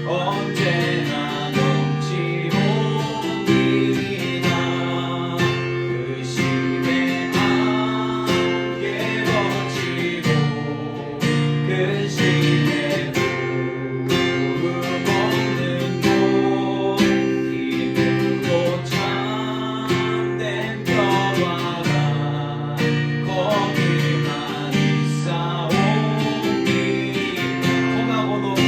언제나 넘치옵니다. 그 심에 함께 버티고 그 심에 부름 없는 곳 힘으로 참된 평화가 거기만 있사옵니다. 험하고 높은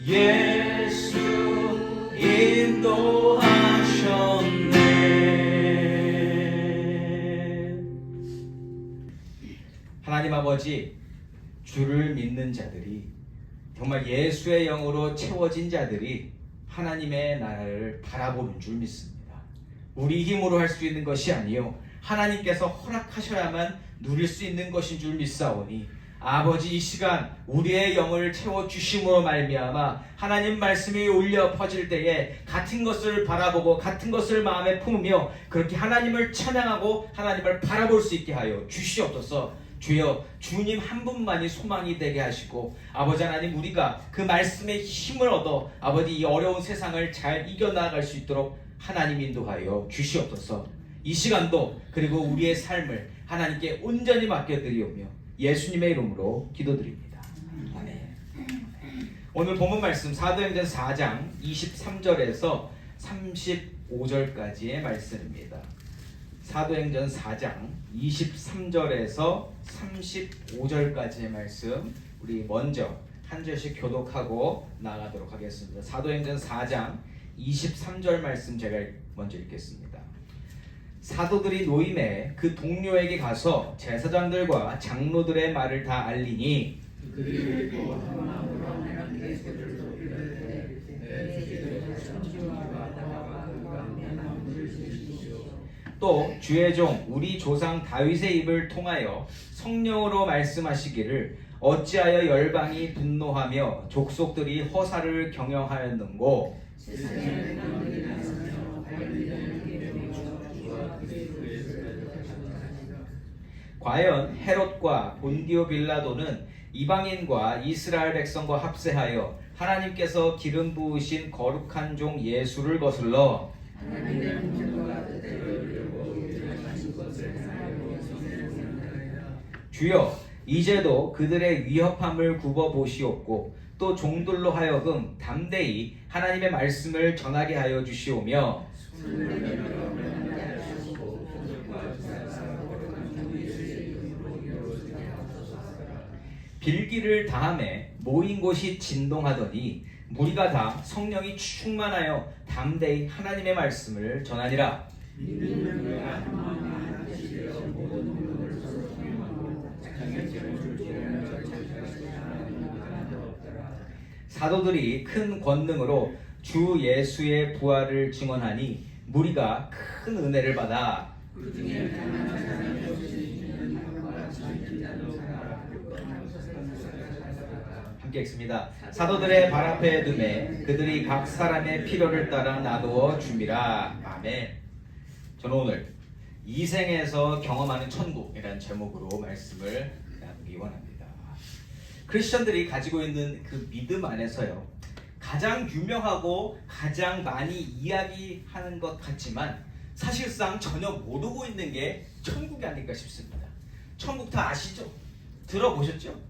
예수 인도하셨네. 하나님 아버지, 주를 믿는 자들이, 정말 예수의 영으로 채워진 자들이 하나님의 나라를 바라보는 줄 믿습니다. 우리 힘으로 할 수 있는 것이 아니요 하나님께서 허락하셔야만 누릴 수 있는 것인 줄 믿사오니 아버지, 이 시간 우리의 영을 채워주심으로 말미암아 하나님 말씀이 울려 퍼질 때에 같은 것을 바라보고 같은 것을 마음에 품으며 그렇게 하나님을 찬양하고 하나님을 바라볼 수 있게 하여 주시옵소서. 주여, 주님 한 분만이 소망이 되게 하시고 아버지 하나님, 우리가 그 말씀의 힘을 얻어 아버지 이 어려운 세상을 잘 이겨나갈 수 있도록 하나님 인도하여 주시옵소서. 이 시간도 그리고 우리의 삶을 하나님께 온전히 맡겨드리오며 예수님의 이름으로 기도드립니다. 아멘. 오늘 본문 말씀 사도행전 4장 23절에서 35절까지의 말씀입니다. 사도행전 4장 23절에서 35절까지의 말씀, 우리 먼저 한 절씩 교독하고 나가도록 하겠습니다. 사도행전 4장 23절 말씀 제가 먼저 읽겠습니다. 사도들이 노임에 그 동료에게 가서 제사장들과 장로들의 말을 다 알리니 또 주의 종 우리 조상 다윗의 입을 통하여 성령으로 말씀하시기를 어찌하여 열방이 분노하며 족속들이 허사를 경영하였는고. 과연 헤롯과 본디오 빌라도는 이방인과 이스라엘 백성과 합세하여 하나님께서 기름 부으신 거룩한 종 예수를 거슬러 주여, 이제도 그들의 위협함을 굽어 보시옵고 또 종들로 하여금 담대히 하나님의 말씀을 전하게 하여 주시오며 빌기를 다함에 모인 곳이 진동하더니 무리가 다 성령이 충만하여 담대히 하나님의 말씀을 전하니라. 사도들이 큰 권능으로 주 예수의 부활을 증언하니 무리가 큰 은혜를 받아 함께 읽습니다. 사도들의 발 앞에 두매 그들이 각 사람의 필요를 따라 나누어 줍니다. 아멘. 저는 오늘 이생에서 경험하는 천국이라는 제목으로 말씀을 나누기 원합니다. 크리스천들이 가지고 있는 그 믿음 안에서요, 가장 유명하고 가장 많이 이야기하는 것 같지만 사실상 전혀 모르고 있는 게 천국이 아닐까 싶습니다. 천국 다 아시죠? 들어보셨죠?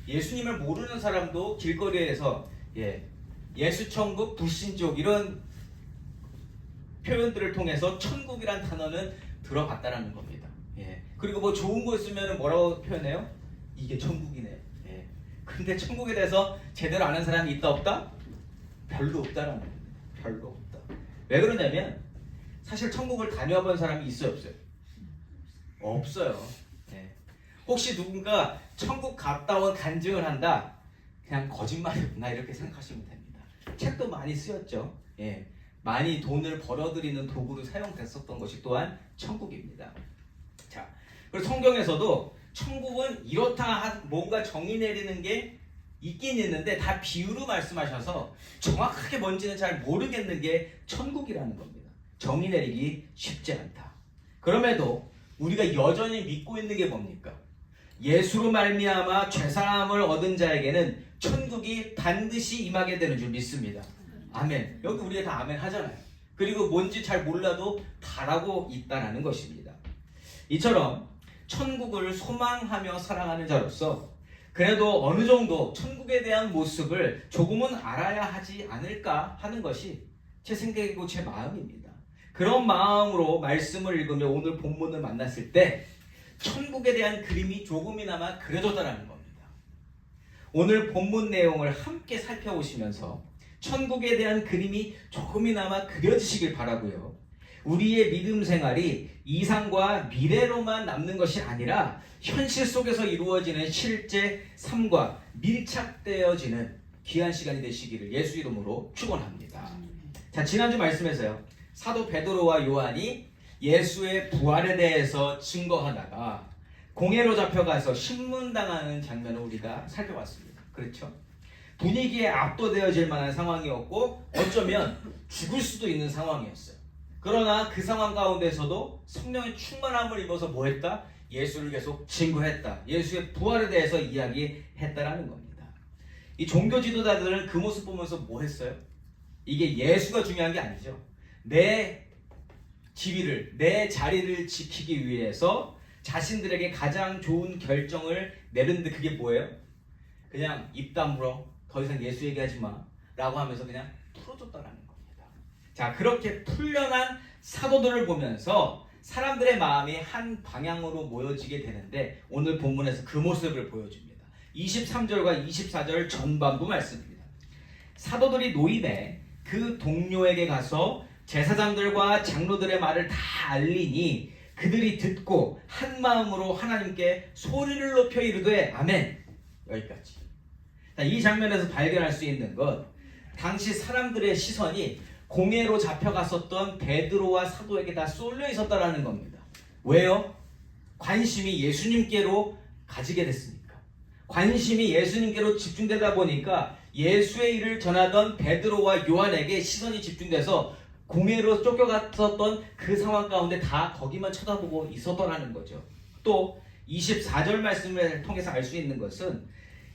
예수님을 모르는 사람도 길거리에서 예수 천국, 불신족 이런 표현들을 통해서 천국이란 단어는 들어봤다라는 겁니다. 그리고 뭐 좋은 거 있으면 뭐라고 표현해요? 이게 천국이네. 근데 천국에 대해서 제대로 아는 사람이 있다 없다? 별로 없다라는 겁니다. 별로 없다. 왜 그러냐면 사실 천국을 다녀본 사람이 있어요, 없어요? 없어요. 혹시 누군가 천국 갔다 온 간증을 한다? 그냥 거짓말이구나 이렇게 생각하시면 됩니다. 책도 많이 쓰였죠. 많이 돈을 벌어들이는 도구로 사용됐었던 것이 또한 천국입니다. 자, 그리고 성경에서도 천국은 이렇다 뭔가 정의 내리는 게 있긴 있는데 다 비유로 말씀하셔서 정확하게 뭔지는 잘 모르겠는 게 천국이라는 겁니다. 정의 내리기 쉽지 않다. 그럼에도 우리가 여전히 믿고 있는 게 뭡니까? 예수로 말미암아 죄사함을 얻은 자에게는 천국이 반드시 임하게 되는 줄 믿습니다. 아멘. 여기 우리가 다 아멘 하잖아요. 그리고 뭔지 잘 몰라도 바라고 있다는 것입니다. 이처럼 천국을 소망하며 살아가는 자로서 그래도 어느 정도 천국에 대한 모습을 조금은 알아야 하지 않을까 하는 것이 제 생각이고 제 마음입니다. 그런 마음으로 말씀을 읽으며 오늘 본문을 만났을 때 천국에 대한 그림이 조금이나마 그려졌다는 겁니다. 오늘 본문 내용을 함께 살펴보시면서 천국에 대한 그림이 조금이나마 그려지시길 바라고요. 우리의 믿음 생활이 이상과 미래로만 남는 것이 아니라 현실 속에서 이루어지는 실제 삶과 밀착되어지는 귀한 시간이 되시기를 예수 이름으로 축원합니다. 자, 지난주 말씀에서요, 사도 베드로와 요한이 예수의 부활에 대해서 증거하다가 공회로 잡혀가서 신문당하는 장면을 우리가 살펴봤습니다. 그렇죠? 분위기에 압도되어질 만한 상황이었고 어쩌면 죽을 수도 있는 상황이었어요. 그러나 그 상황 가운데서도 성령의 충만함을 입어서 뭐 했다? 예수를 계속 증거했다. 예수의 부활에 대해서 이야기했다라는 겁니다. 이 종교 지도자들은 그 모습 보면서 뭐 했어요? 이게 예수가 중요한 게 아니죠. 내 지위를, 내 자리를 지키기 위해서 자신들에게 가장 좋은 결정을 내렸는데 그게 뭐예요? 그냥 입 다물어, 더 이상 예수 얘기하지 마 라고 하면서 그냥 풀어줬다라는 겁니다. 자, 그렇게 풀려난 사도들을 보면서 사람들의 마음이 한 방향으로 모여지게 되는데 오늘 본문에서 그 모습을 보여줍니다. 23절과 24절 전반부 말씀입니다. 사도들이 노임에 그 동료에게 가서 제사장들과 장로들의 말을 다 알리니 그들이 듣고 한 마음으로 하나님께 소리를 높여 이르되 아멘. 여기까지. 이 장면에서 발견할 수 있는 것, 당시 사람들의 시선이 공회로 잡혀갔었던 베드로와 사도에게 다 쏠려 있었다라는 겁니다. 왜요? 관심이 예수님께로 가지게 됐으니까. 관심이 예수님께로 집중되다 보니까 예수의 일을 전하던 베드로와 요한에게 시선이 집중돼서 공회로 쫓겨갔었던 그 상황 가운데 다 거기만 쳐다보고 있었더라는 거죠. 또 24절 말씀을 통해서 알 수 있는 것은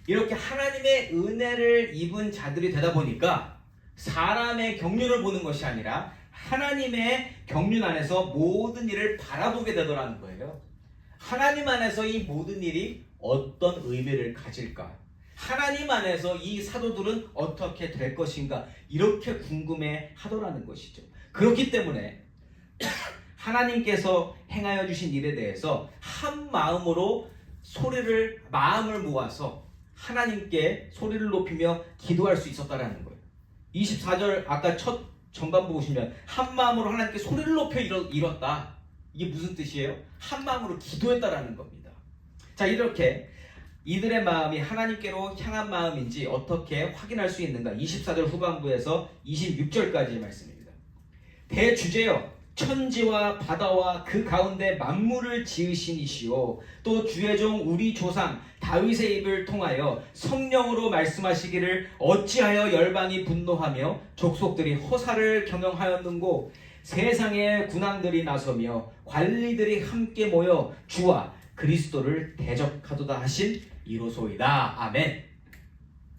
이렇게 하나님의 은혜를 입은 자들이 되다 보니까 사람의 경륜을 보는 것이 아니라 하나님의 경륜 안에서 모든 일을 바라보게 되더라는 거예요. 하나님 안에서 이 모든 일이 어떤 의미를 가질까? 하나님 안에서 이 사도들은 어떻게 될 것인가? 이렇게 궁금해 하더라는 것이죠. 그렇기 때문에 하나님께서 행하여 주신 일에 대해서 한 마음으로 마음을 모아서 하나님께 소리를 높이며 기도할 수 있었다라는 거예요. 24절 아까 첫 전반부 보시면 한 마음으로 하나님께 소리를 높여 이뤘다. 이게 무슨 뜻이에요? 한 마음으로 기도했다라는 겁니다. 자, 이렇게 이들의 마음이 하나님께로 향한 마음인지 어떻게 확인할 수 있는가? 24절 후반부에서 26절까지의 말씀입니다. 대주제여 천지와 바다와 그 가운데 만물을 지으신 이시오 또 주의 종 우리 조상 다윗의 입을 통하여 성령으로 말씀하시기를 어찌하여 열방이 분노하며 족속들이 허사를 경영하였는고 세상의 군왕들이 나서며 관리들이 함께 모여 주와 그리스도를 대적하도다 하신 이로소이다. 아멘.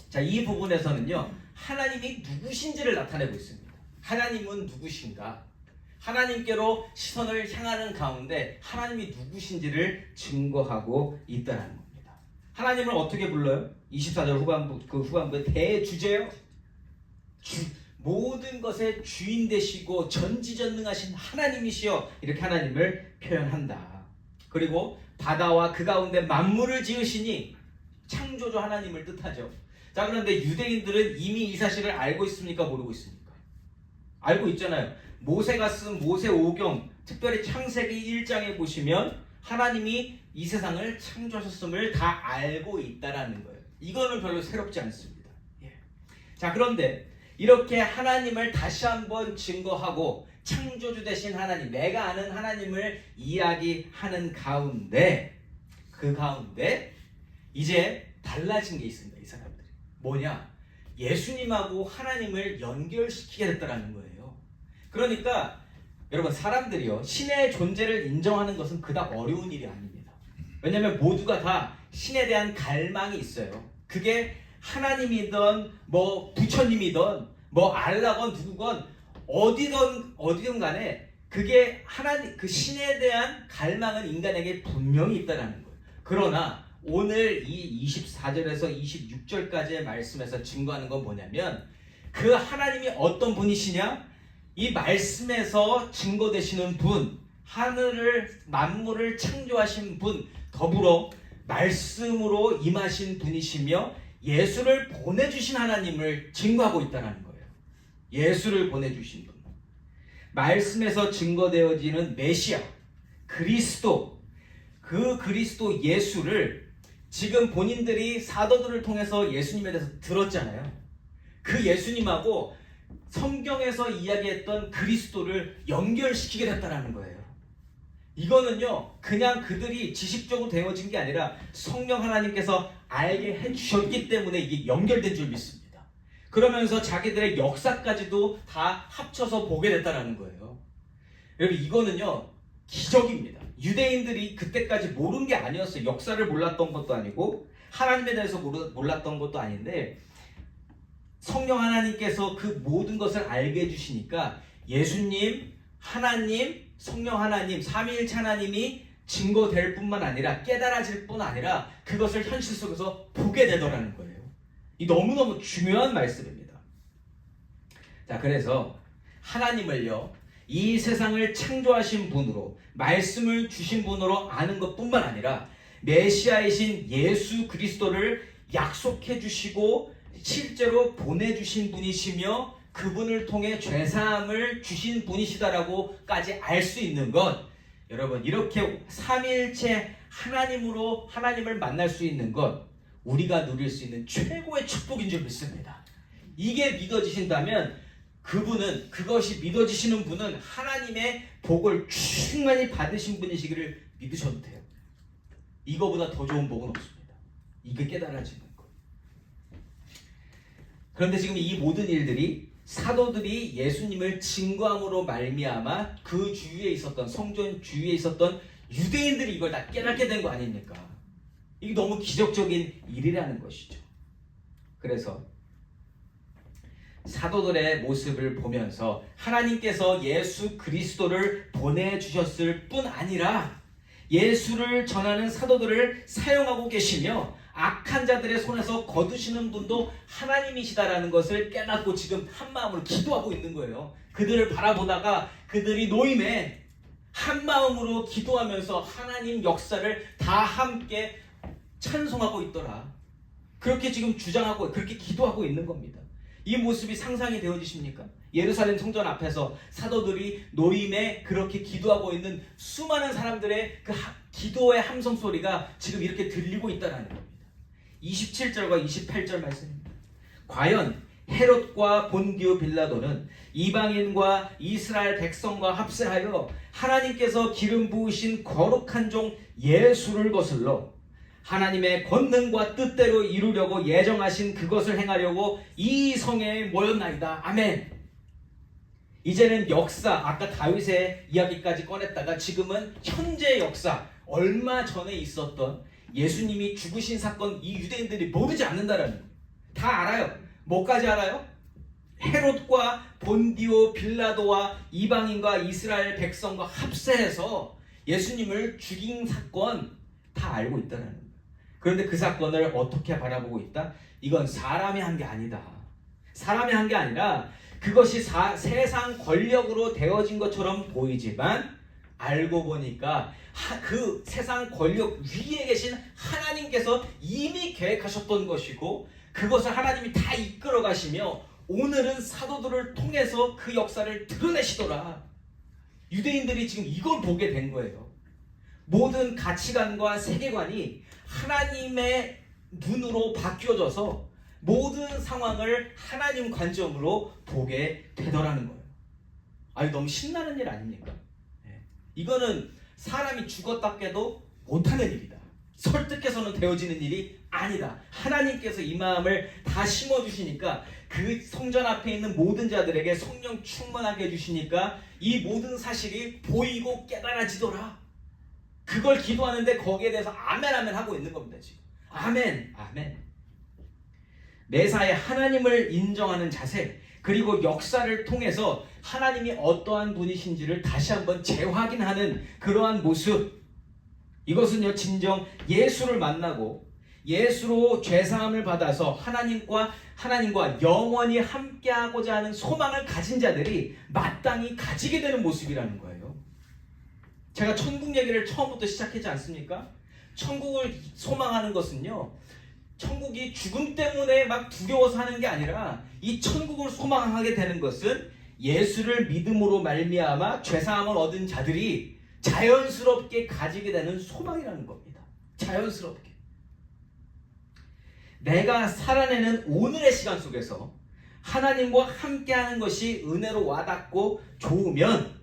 자, 이 부분에서는요 하나님이 누구신지를 나타내고 있습니다. 하나님은 누구신가? 하나님께로 시선을 향하는 가운데 하나님이 누구신지를 증거하고 있다는 겁니다. 하나님을 어떻게 불러요? 24절 후반부에 대주제요. 모든 것의 주인 되시고 전지전능하신 하나님이시여 이렇게 하나님을 표현한다. 그리고 바다와 그 가운데 만물을 지으시니 창조주 하나님을 뜻하죠. 자, 그런데 유대인들은 이미 이 사실을 알고 있습니까? 모르고 있습니까? 알고 있잖아요. 모세가 쓴 모세오경, 특별히 창세기 1장에 보시면 하나님이 이 세상을 창조하셨음을 다 알고 있다라는 거예요. 이거는 별로 새롭지 않습니다. 자, 그런데 이렇게 하나님을 다시 한번 증거하고 창조주 되신 하나님, 내가 아는 하나님을 이야기하는 가운데 그 가운데 이제 달라진 게 있습니다. 이 사람들이 뭐냐? 예수님하고 하나님을 연결시키게 됐다라는 거예요. 그러니까 여러분 사람들이요 신의 존재를 인정하는 것은 그닥 어려운 일이 아닙니다. 왜냐하면 모두가 다 신에 대한 갈망이 있어요. 그게 하나님이든 뭐 부처님이든 뭐 알라건 누구건 어디든 간에 그게 하나님 그 신에 대한 갈망은 인간에게 분명히 있다라는 거예요. 그러나 오늘 이 24절에서 26절까지의 말씀에서 증거하는 건 뭐냐면 그 하나님이 어떤 분이시냐? 이 말씀에서 증거되시는 분, 하늘을 만물을 창조하신 분, 더불어 말씀으로 임하신 분이시며 예수를 보내주신 하나님을 증거하고 있다는 거예요. 예수를 보내주신 분. 말씀에서 증거되어지는 메시아, 그리스도, 그 그리스도 예수를 지금 본인들이 사도들을 통해서 예수님에 대해서 들었잖아요. 그 예수님하고 성경에서 이야기했던 그리스도를 연결시키게 됐다는 거예요. 이거는요, 그냥 그들이 지식적으로 되어진 게 아니라 성령 하나님께서 알게 해주셨기 때문에 이게 연결된 줄 믿습니다. 그러면서 자기들의 역사까지도 다 합쳐서 보게 됐다는 거예요. 여러분, 이거는요, 기적입니다. 유대인들이 그때까지 모르는 게 아니었어요. 역사를 몰랐던 것도 아니고 하나님에 대해서 몰랐던 것도 아닌데 성령 하나님께서 그 모든 것을 알게 해주시니까 예수님, 하나님, 성령 하나님, 삼위일체 하나님이 증거될 뿐만 아니라 깨달아질 뿐 아니라 그것을 현실 속에서 보게 되더라는 거예요. 이 너무너무 중요한 말씀입니다. 자, 그래서 하나님을요, 이 세상을 창조하신 분으로, 말씀을 주신 분으로 아는 것뿐만 아니라 메시아이신 예수 그리스도를 약속해 주시고 실제로 보내주신 분이시며 그분을 통해 죄사함을 주신 분이시다라고까지 알 수 있는 것, 여러분, 이렇게 삼위일체 하나님으로 하나님을 만날 수 있는 것, 우리가 누릴 수 있는 최고의 축복인 줄 믿습니다. 이게 믿어지신다면 그것이 믿어지시는 분은 하나님의 복을 충만히 받으신 분이시기를 믿으셔도 돼요. 이거보다 더 좋은 복은 없습니다. 이게 깨달아지는 것. 그런데 지금 이 모든 일들이 사도들이 예수님을 증거함으로 말미암아 그 주위에 있었던, 성전 주위에 있었던 유대인들이 이걸 다 깨닫게 된 거 아닙니까? 이게 너무 기적적인 일이라는 것이죠. 그래서 사도들의 모습을 보면서 하나님께서 예수 그리스도를 보내주셨을 뿐 아니라 예수를 전하는 사도들을 사용하고 계시며 악한 자들의 손에서 거두시는 분도 하나님이시다라는 것을 깨닫고 지금 한마음으로 기도하고 있는 거예요. 그들을 바라보다가 그들이 노임에 한마음으로 기도하면서 하나님 역사를 다 함께 찬송하고 있더라. 그렇게 지금 주장하고 그렇게 기도하고 있는 겁니다. 이 모습이 상상이 되어지십니까? 예루살렘 성전 앞에서 사도들이 노임에 그렇게 기도하고 있는 수많은 사람들의 그 기도의 함성 소리가 지금 이렇게 들리고 있다는 겁니다. 27절과 28절 말씀입니다. 과연 헤롯과 본디오 빌라도는 이방인과 이스라엘 백성과 합세하여 하나님께서 기름 부으신 거룩한 종 예수를 거슬러 하나님의 권능과 뜻대로 이루려고 예정하신 그것을 행하려고 이 성에 모였나이다. 아멘. 이제는 역사, 아까 다윗의 이야기까지 꺼냈다가 지금은 현재 역사, 얼마 전에 있었던 예수님이 죽으신 사건, 이 유대인들이 모르지 않는다라는 거예요. 다 알아요. 뭐까지 알아요? 헤롯과 본디오 빌라도와 이방인과 이스라엘 백성과 합세해서 예수님을 죽인 사건 다 알고 있다는 거예요. 그런데 그 사건을 어떻게 바라보고 있다? 이건 사람이 한 게 아니다. 사람이 한 게 아니라 그것이 세상 권력으로 되어진 것처럼 보이지만 알고 보니까 그 세상 권력 위에 계신 하나님께서 이미 계획하셨던 것이고 그것을 하나님이 다 이끌어 가시며 오늘은 사도들을 통해서 그 역사를 드러내시더라. 유대인들이 지금 이걸 보게 된 거예요. 모든 가치관과 세계관이 하나님의 눈으로 바뀌어져서 모든 상황을 하나님 관점으로 보게 되더라는 거예요. 이거 너무 신나는 일 아닙니까? 이거는 사람이 죽었다 깨도 못하는 일이다. 설득해서는 되어지는 일이 아니다. 하나님께서 이 마음을 다 심어주시니까 그 성전 앞에 있는 모든 자들에게 성령 충만하게 해주시니까 이 모든 사실이 보이고 깨달아지더라. 그걸 기도하는데 거기에 대해서 아멘 아멘 하고 있는 겁니다. 지금 아멘 아멘. 매사에 하나님을 인정하는 자세, 그리고 역사를 통해서 하나님이 어떠한 분이신지를 다시 한번 재확인하는 그러한 모습, 이것은요 진정 예수를 만나고 예수로 죄사함을 받아서 하나님과 영원히 함께하고자 하는 소망을 가진 자들이 마땅히 가지게 되는 모습이라는 거예요. 제가 천국 얘기를 처음부터 시작하지 않습니까? 천국을 소망하는 것은요 천국이 죽음 때문에 막 두려워서 하는 게 아니라 이 천국을 소망하게 되는 것은 예수를 믿음으로 말미암아 죄사함을 얻은 자들이 자연스럽게 가지게 되는 소망이라는 겁니다. 자연스럽게. 내가 살아내는 오늘의 시간 속에서 하나님과 함께하는 것이 은혜로 와닿고 좋으면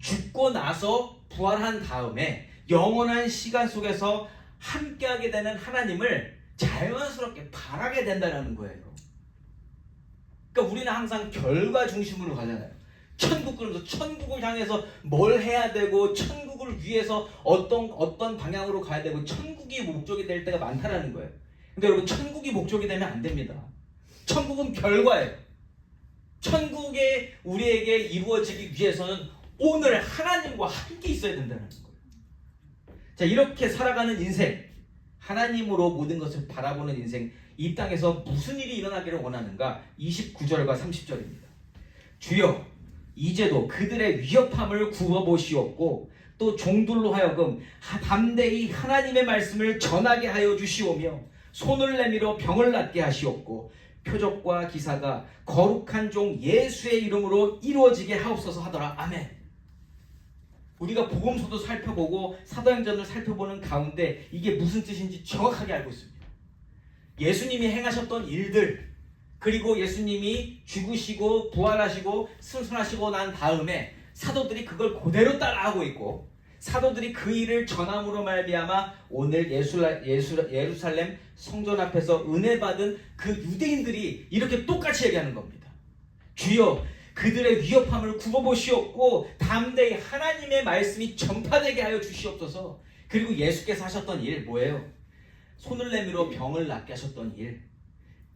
죽고 나서 부활한 다음에 영원한 시간 속에서 함께하게 되는 하나님을 자연스럽게 바라게 된다는 거예요. 그러니까 우리는 항상 결과 중심으로 가잖아요. 천국 그러면서 천국을 향해서 뭘 해야 되고 천국을 위해서 어떤 방향으로 가야 되고 천국이 목적이 될 때가 많다라는 거예요. 근데 여러분 천국이 목적이 되면 안 됩니다. 천국은 결과예요. 천국에 우리에게 이루어지기 위해서는 오늘 하나님과 함께 있어야 된다는 거예요. 자, 이렇게 살아가는 인생, 하나님으로 모든 것을 바라보는 인생, 이 땅에서 무슨 일이 일어나기를 원하는가? 29절과 30절입니다. 주여 이제도 그들의 위협함을 굽어보시옵고 또 종들로 하여금 담대히 하나님의 말씀을 전하게 하여 주시오며 손을 내밀어 병을 낫게 하시옵고 표적과 기사가 거룩한 종 예수의 이름으로 이루어지게 하옵소서 하더라. 아멘. 우리가 복음서도 살펴보고 사도행전을 살펴보는 가운데 이게 무슨 뜻인지 정확하게 알고 있습니다. 예수님이 행하셨던 일들, 그리고 예수님이 죽으시고 부활하시고 승천하시고 난 다음에 사도들이 그걸 그대로 따라하고 있고 사도들이 그 일을 전함으로 말미암아 오늘 예루살렘 성전 앞에서 은혜 받은 그 유대인들이 이렇게 똑같이 얘기하는 겁니다. 주여 그들의 위협함을 굽어보시옵고 담대히 하나님의 말씀이 전파되게 하여 주시옵소서. 그리고 예수께서 하셨던 일 뭐예요? 손을 내밀어 병을 낫게 하셨던 일,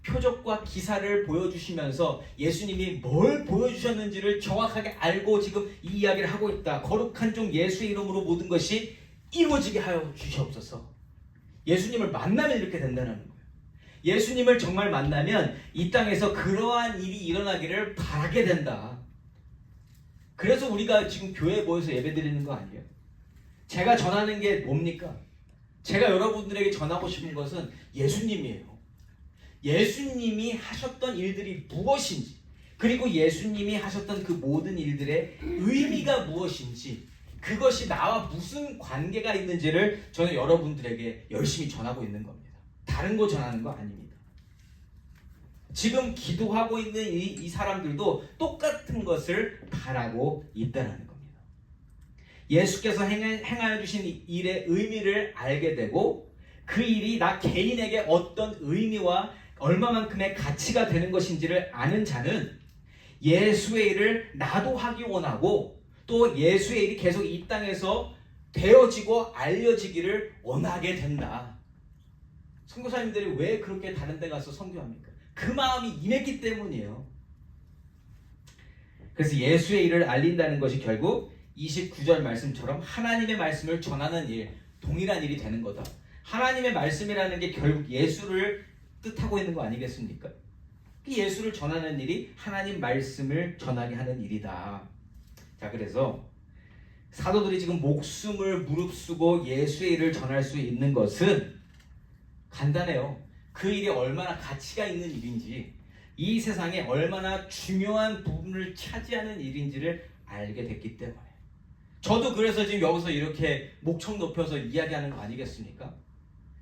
표적과 기사를 보여주시면서 예수님이 뭘 보여주셨는지를 정확하게 알고 지금 이 이야기를 하고 있다. 거룩한 종 예수의 이름으로 모든 것이 이루어지게 하여 주시옵소서. 예수님을 만나면 이렇게 된다는 거예요. 예수님을 정말 만나면 이 땅에서 그러한 일이 일어나기를 바라게 된다. 그래서 우리가 지금 교회에 모여서 예배드리는 거 아니에요? 제가 전하는 게 뭡니까? 제가 여러분들에게 전하고 싶은 것은 예수님이에요. 예수님이 하셨던 일들이 무엇인지, 그리고 예수님이 하셨던 그 모든 일들의 의미가 무엇인지, 그것이 나와 무슨 관계가 있는지를 저는 여러분들에게 열심히 전하고 있는 겁니다. 다른 거 전하는 거 아닙니다. 지금 기도하고 있는 이 사람들도 똑같은 것을 바라고 있다는 겁니다. 예수께서 행하여 주신 일의 의미를 알게 되고 그 일이 나 개인에게 어떤 의미와 얼마만큼의 가치가 되는 것인지를 아는 자는 예수의 일을 나도 하기 원하고 또 예수의 일이 계속 이 땅에서 되어지고 알려지기를 원하게 된다. 선교사님들이 왜 그렇게 다른 데 가서 선교합니까? 그 마음이 임했기 때문이에요. 그래서 예수의 일을 알린다는 것이 결국 29절 말씀처럼 하나님의 말씀을 전하는 일, 동일한 일이 되는 거다. 하나님의 말씀이라는 게 결국 예수를 뜻하고 있는 거 아니겠습니까? 예수를 전하는 일이 하나님 말씀을 전하게 하는 일이다. 자, 그래서 사도들이 지금 목숨을 무릅쓰고 예수의 일을 전할 수 있는 것은 간단해요. 그 일이 얼마나 가치가 있는 일인지, 이 세상에 얼마나 중요한 부분을 차지하는 일인지를 알게 됐기 때문에. 저도 그래서 지금 여기서 이렇게 목청 높여서 이야기하는 거 아니겠습니까?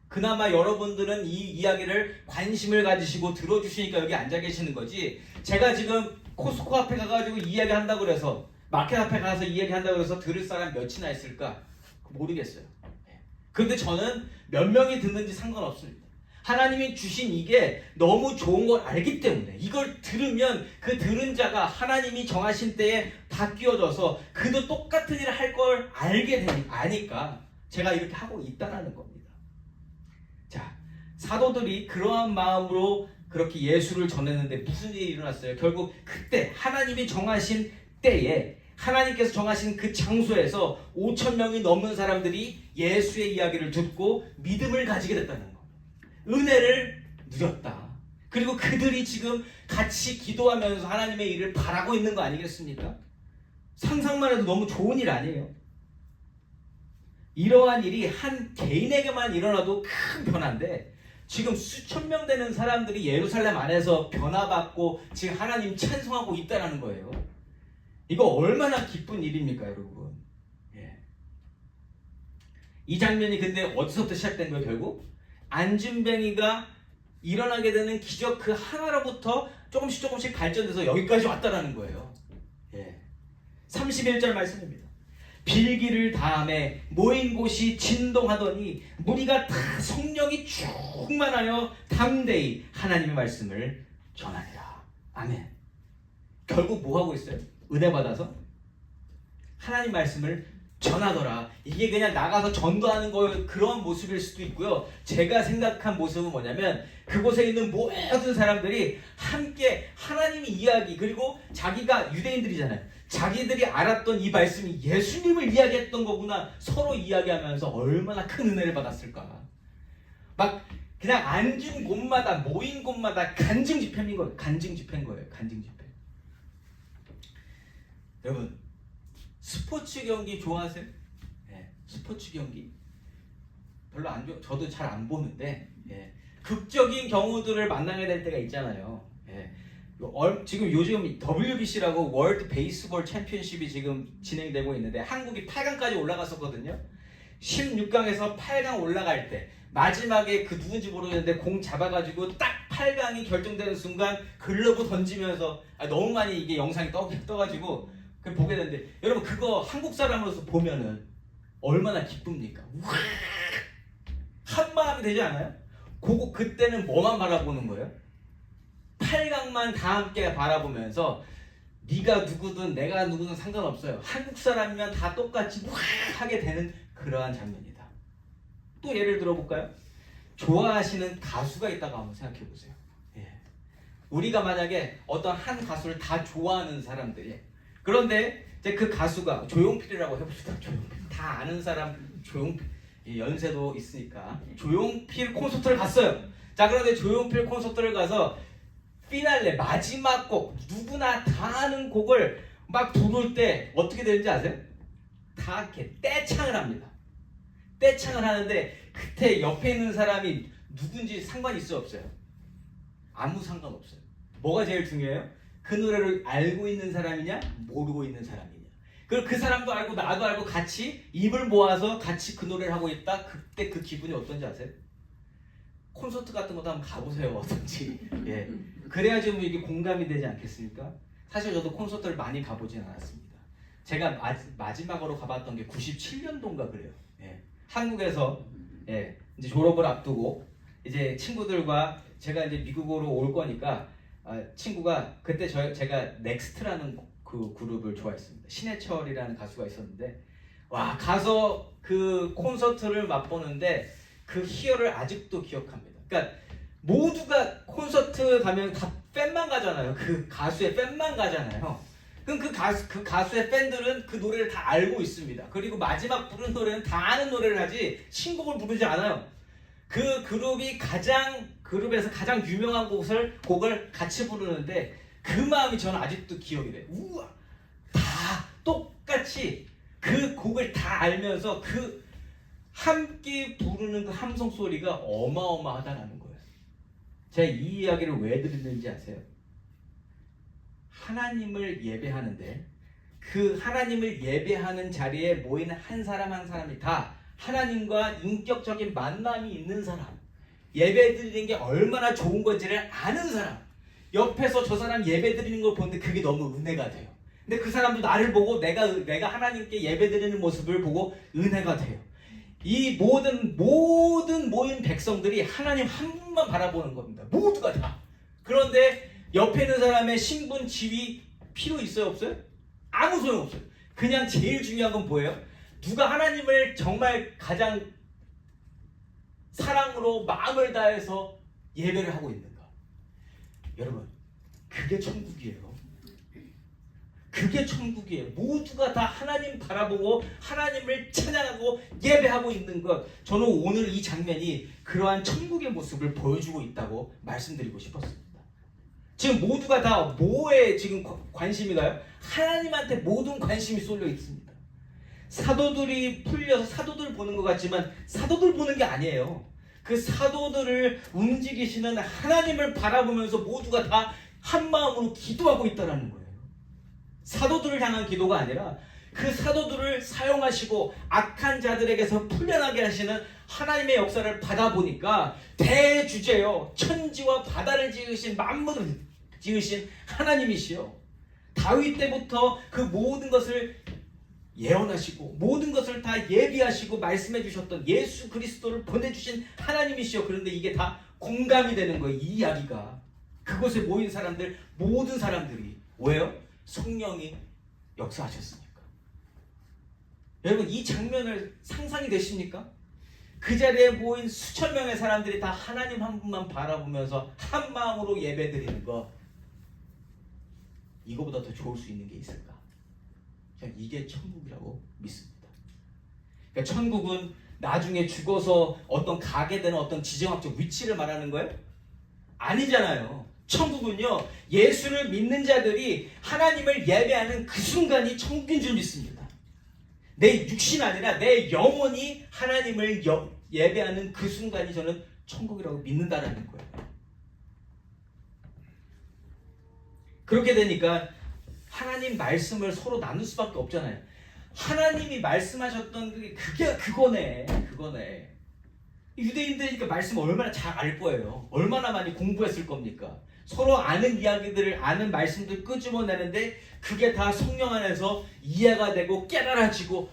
그나마 여러분들은 이 이야기를 관심을 가지시고 들어주시니까 여기 앉아 계시는 거지, 제가 지금 코스코 앞에 가가지고 이야기한다고 그래서, 마켓 앞에 가서 이야기한다고 해서 들을 사람 몇이나 있을까? 모르겠어요. 그런데 저는 몇 명이 듣는지 상관없습니다. 하나님이 주신 이게 너무 좋은 걸 알기 때문에 이걸 들으면 그 들은 자가 하나님이 정하신 때에 다 끼워져서 그도 똑같은 일을 할 걸 알게 되니까, 아니까 제가 이렇게 하고 있다는 겁니다. 자, 사도들이 그러한 마음으로 그렇게 예수를 전했는데 무슨 일이 일어났어요? 결국 그때 하나님이 정하신 때에 하나님께서 정하신 그 장소에서 5,000명이 넘는 사람들이 예수의 이야기를 듣고 믿음을 가지게 됐다는 겁니다. 은혜를 누렸다. 그리고 그들이 지금 같이 기도하면서 하나님의 일을 바라고 있는 거 아니겠습니까? 상상만 해도 너무 좋은 일 아니에요? 이러한 일이 한 개인에게만 일어나도 큰 변화인데 지금 수천 명 되는 사람들이 예루살렘 안에서 변화받고 지금 하나님 찬송하고 있다는 거예요. 이거 얼마나 기쁜 일입니까, 여러분? 예. 이 장면이 근데 어디서부터 시작된 거예요, 결국? 안진뱅이가 일어나게 되는 기적 그 하나로부터 조금씩 발전돼서 여기까지 왔다라는 거예요. 예. 31절 말씀입니다. 빌기를 다음에 모인 곳이 진동하더니 무리가 다 성령이 충만하여 담대히 하나님의 말씀을 전하니라. 아멘. 결국 뭐 하고 있어요? 은혜 받아서 하나님 말씀을 전하더라. 이게 그냥 나가서 전도하는 거 그런 모습일 수도 있고요. 제가 생각한 모습은 뭐냐면 그곳에 있는 모든 사람들이 함께 하나님의 이야기, 그리고 자기가 유대인들이잖아요. 자기들이 알았던 이 말씀이 예수님을 이야기했던 거구나. 서로 이야기하면서 얼마나 큰 은혜를 받았을까. 막 그냥 앉은 곳마다 모인 곳마다 간증 집회인 거예요. 간증 집회인 거예요. 간증 집회. 여러분, 스포츠 경기 좋아하세요? 네, 스포츠 경기 별로 안 좋아. 저도 잘 안 보는데 극적인 경우들을 만나게 될 때가 있잖아요. 지금 요즘 WBC라고 월드 베이스볼 챔피언십이 지금 진행되고 있는데 한국이 8강까지 올라갔었거든요. 16강에서 8강 올라갈 때 마지막에 그 누군지 모르겠는데 공 잡아가지고 딱 8강이 결정되는 순간 글러브 던지면서 너무 많이 이게 영상이 떠가지고 보게 되는데, 여러분 그거 한국 사람으로서 보면은 얼마나 기쁩니까? 한 마음이 되지 않아요? 그때는 뭐만 바라보는 거예요? 8강만 다 함께 바라보면서 네가 누구든 내가 누구든 상관없어요. 한국 사람이면 다 똑같이 하게 되는 그러한 장면이다. 또 예를 들어볼까요? 좋아하시는 가수가 있다고 한번 생각해 보세요. 우리가 만약에 어떤 한 가수를 다 좋아하는 사람들이, 그런데 이제 그 가수가 조용필이라고 해봅시다. 조용필. 다 아는 사람 조용필. 연세도 있으니까 조용필 콘서트를 갔어요. 자, 그런데 조용필 콘서트를 가서 피날레 마지막 곡, 누구나 다 아는 곡을 막 부를 때 어떻게 되는지 아세요? 다 이렇게 떼창을 합니다. 떼창을 하는데 그때 옆에 있는 사람이 누군지 상관이 있어요, 없어요? 아무 상관없어요. 뭐가 제일 중요해요? 그 노래를 알고 있는 사람이냐, 모르고 있는 사람이냐. 그리고 그 사람도 알고 나도 알고 같이 입을 모아서 같이 그 노래를 하고 있다. 그때 그 기분이 어떤지 아세요? 콘서트 같은 것도 한번 가보세요, 어떤지. 그래야 좀 이게 공감이 되지 않겠습니까? 사실 저도 콘서트를 많이 가보진 않았습니다. 제가 마지막으로 가봤던 게 97년도인가 그래요. 한국에서 이제 졸업을 앞두고 이제 친구들과 제가 이제 미국으로 올 거니까 친구가 그때 제가 넥스트라는 그 그룹을 좋아했습니다. 신해철이라는 가수가 있었는데, 와, 가서 그 콘서트를 맛보는데 그 희열을 아직도 기억합니다. 그러니까 모두가 콘서트 가면 다 팬만 가잖아요. 그 가수의 팬만 가잖아요. 그럼 그 가수의 팬들은 그 노래를 다 알고 있습니다. 그리고 마지막 부른 노래는 다 아는 노래를 하지 신곡을 부르지 않아요. 그 그룹에서 가장 유명한 곡을 같이 부르는데 그 마음이 저는 아직도 기억이 돼요. 우와, 다 똑같이 그 곡을 다 알면서 그 함께 부르는 그 함성 소리가 어마어마하다는 거예요. 제가 이 이야기를 왜 드리는지 아세요? 하나님을 예배하는데 그 하나님을 예배하는 자리에 모이는 한 사람 한 사람이 다 하나님과 인격적인 만남이 있는 사람, 예배 드리는 게 얼마나 좋은 건지를 아는 사람, 옆에서 저 사람 예배 드리는 걸 보는데 그게 너무 은혜가 돼요. 근데 그 사람도 나를 보고 내가 하나님께 예배 드리는 모습을 보고 은혜가 돼요. 이 모든 모인 백성들이 하나님 한 분만 바라보는 겁니다. 모두가 다. 그런데 옆에 있는 사람의 신분, 지위 필요 있어요, 없어요? 아무 소용 없어요. 그냥 제일 중요한 건 뭐예요? 누가 하나님을 정말 가장 사랑으로 마음을 다해서 예배를 하고 있는가? 여러분, 그게 천국이에요. 그게 천국이에요. 모두가 다 하나님 바라보고 하나님을 찬양하고 예배하고 있는 것. 저는 오늘 이 장면이 그러한 천국의 모습을 보여주고 있다고 말씀드리고 싶었습니다. 지금 모두가 다 뭐에 지금 관심이 가요? 하나님한테 모든 관심이 쏠려 있습니다. 사도들이 풀려서 사도들 보는 것 같지만 사도들 보는 게 아니에요. 그 사도들을 움직이시는 하나님을 바라보면서 모두가 다 한마음으로 기도하고 있다는 거예요. 사도들을 향한 기도가 아니라 그 사도들을 사용하시고 악한 자들에게서 풀려나게 하시는 하나님의 역사를 받아보니까 대주제요, 천지와 바다를 지으신, 만물을 지으신 하나님이시요, 다윗 때부터 그 모든 것을 예언하시고 모든 것을 다 예비하시고 말씀해 주셨던 예수 그리스도를 보내주신 하나님이시여. 그런데 이게 다 공감이 되는 거예요. 이 이야기가. 그곳에 모인 사람들, 모든 사람들이 왜요? 성령이 역사하셨으니까. 여러분, 이 장면을 상상이 되십니까? 그 자리에 모인 수천 명의 사람들이 다 하나님 한 분만 바라보면서 한 마음으로 예배드리는 거, 이거보다 더 좋을 수 있는 게 있을까? 그냥 이게 천국이라고 믿습니다. 그러니까 천국은 나중에 죽어서 어떤 가게 되는 어떤 지정학적 위치를 말하는 거예요? 아니잖아요. 천국은요, 예수를 믿는 자들이 하나님을 예배하는 그 순간이 천국인 줄 믿습니다. 내 육신 아니라 내 영혼이 하나님을 예배하는 그 순간이 저는 천국이라고 믿는다라는 거예요. 그렇게 되니까 하나님 말씀을 서로 나눌 수밖에 없잖아요. 하나님이 말씀하셨던 그게 그거네. 유대인들이니까 말씀을 얼마나 잘 알 거예요. 얼마나 많이 공부했을 겁니까? 서로 아는 이야기들을, 아는 말씀들 끄집어내는데 그게 다 성령 안에서 이해가 되고 깨달아지고,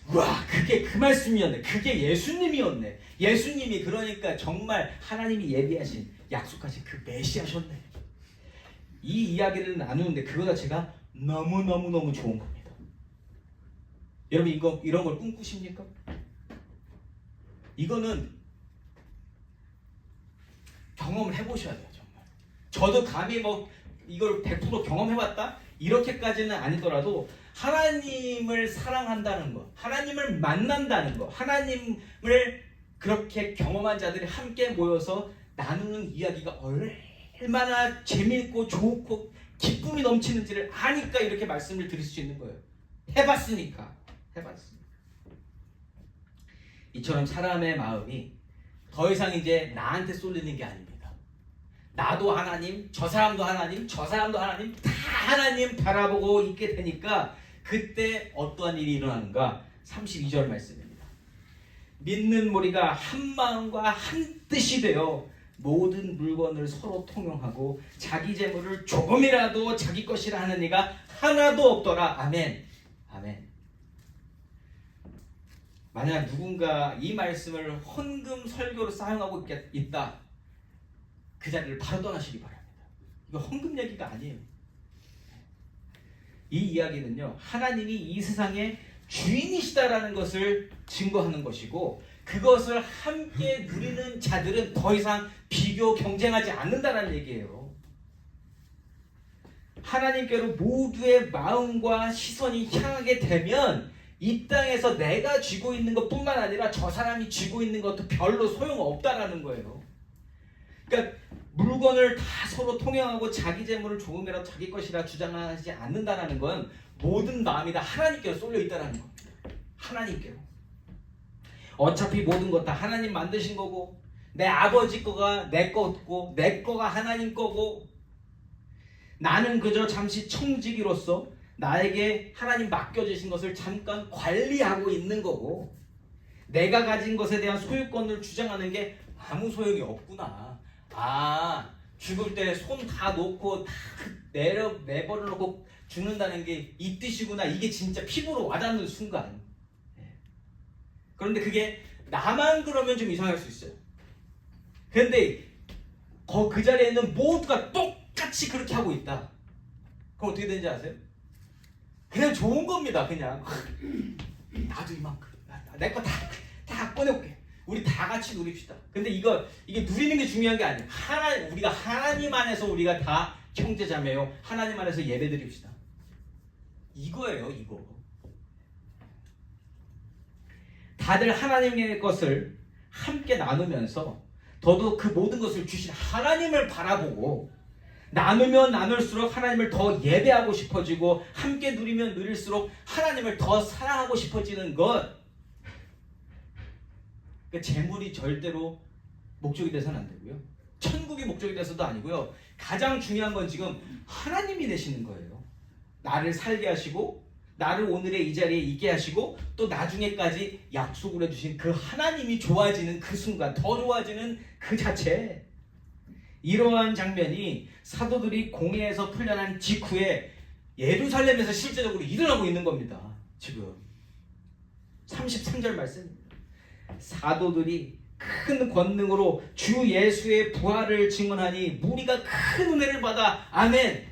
와, 그게 그 말씀이었네. 그게 예수님이었네. 예수님이 그러니까 정말 하나님이 예비하신, 약속하신 그 메시아셨네. 이 이야기를 나누는데 그거 자체가 너무너무 좋은 겁니다. 여러분, 이런 걸 꿈꾸십니까? 이거는 경험을 해보셔야 돼요. 정말. 저도 감히 이걸 100% 경험해봤다? 이렇게까지는 아니더라도 하나님을 사랑한다는 것, 하나님을 만난다는 것, 하나님을 그렇게 경험한 자들이 함께 모여서 나누는 이야기가 얼마나 재미있고 좋고 기쁨이 넘치는지를 아니까 이렇게 말씀을 드릴 수 있는 거예요. 해봤으니까. 이처럼 사람의 마음이 더 이상 이제 나한테 쏠리는 게 아닙니다. 나도 하나님, 저 사람도 하나님, 저 사람도 하나님, 다 하나님 바라보고 있게 되니까 그때 어떠한 일이 일어나는가? 32절 말씀입니다. 믿는 무리가 한 마음과 한 뜻이 되어 모든 물건을 서로 통용하고 자기 재물을 조금이라도 자기 것이라 하는 이가 하나도 없더라. 아멘. 만약 누군가 이 말씀을 헌금 설교로 사용하고 있다, 그 자리를 바로 떠나시기 바랍니다. 이거 헌금 얘기가 아니에요. 이 이야기는요, 하나님이 이 세상의 주인이시다라는 것을 증거하는 것이고, 그것을 함께 누리는 자들은 더 이상 비교, 경쟁하지 않는다는 얘기예요. 하나님께로 모두의 마음과 시선이 향하게 되면 이 땅에서 내가 쥐고 있는 것뿐만 아니라 저 사람이 쥐고 있는 것도 별로 소용없다라는 거예요. 그러니까 물건을 다 서로 통용하고 자기 재물을 조금이라도 자기 것이라 주장하지 않는다라는 건 모든 마음이 다 하나님께로 쏠려 있다라는 겁니다. 하나님께로. 어차피 모든 것 다 하나님 만드신 거고, 내 아버지 거가 내 거고, 내 거가 하나님 거고, 나는 그저 잠시 청지기로서 나에게 하나님 맡겨주신 것을 잠깐 관리하고 있는 거고, 내가 가진 것에 대한 소유권을 주장하는 게 아무 소용이 없구나. 죽을 때 손 다 놓고 다 내버려 놓고 죽는다는 게 이 뜻이구나. 이게 진짜 피부로 와닿는 순간. 그런데 그게 나만 그러면 좀 이상할 수 있어요. 그런데 그 자리에 있는 모두가 똑같이 그렇게 하고 있다. 그럼 어떻게 되는지 아세요? 그냥 좋은 겁니다. 그냥 나도 이만큼, 내 거 다 꺼내올게. 우리 다 같이 누립시다. 근데 이게 누리는 게 중요한 게 아니에요. 우리가 하나님 안에서 우리가 다 형제자매요. 하나님 안에서 예배드립시다. 이거예요, 이거. 다들 하나님의 것을 함께 나누면서 더더욱 그 모든 것을 주신 하나님을 바라보고, 나누면 나눌수록 하나님을 더 예배하고 싶어지고, 함께 누리면 누릴수록 하나님을 더 사랑하고 싶어지는 것. 재물이 절대로 목적이 돼서는 안 되고요. 천국이 목적이 돼서도 아니고요. 가장 중요한 건 지금 하나님이 되시는 거예요. 나를 살게 하시고 나를 오늘의 이 자리에 있게 하시고 또 나중에까지 약속을 해주신 그 하나님이 좋아지는 그 순간, 더 좋아지는 그 자체. 이러한 장면이 사도들이 공회에서 풀려난 직후에 예루살렘에서 실제적으로 일어나고 있는 겁니다. 지금 33절 말씀입니다. 사도들이 큰 권능으로 주 예수의 부활을 증언하니 무리가 큰 은혜를 받아. 아멘.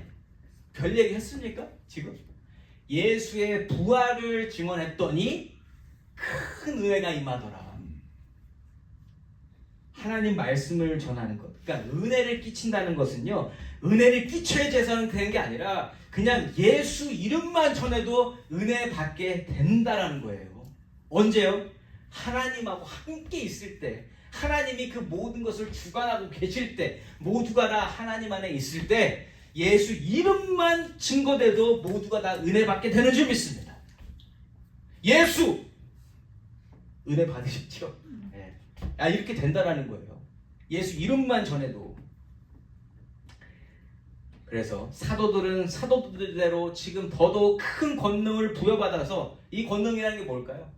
별 얘기 했습니까? 지금 예수의 부활을 증언했더니 큰 은혜가 임하더라. 하나님 말씀을 전하는 것, 그러니까 은혜를 끼친다는 것은요, 은혜를 끼쳐야 제사는 되는 게 아니라 그냥 예수 이름만 전해도 은혜 받게 된다라는 거예요. 언제요? 하나님하고 함께 있을 때, 하나님이 그 모든 것을 주관하고 계실 때, 모두가 다 하나님 안에 있을 때 예수 이름만 증거돼도 모두가 다 은혜 받게 되는 줄 믿습니다. 예수! 은혜 받으십시오. 네. 이렇게 된다라는 거예요. 예수 이름만 전해도. 그래서 사도들은 사도들대로 지금 더더욱 큰 권능을 부여받아서, 이 권능이라는 게 뭘까요?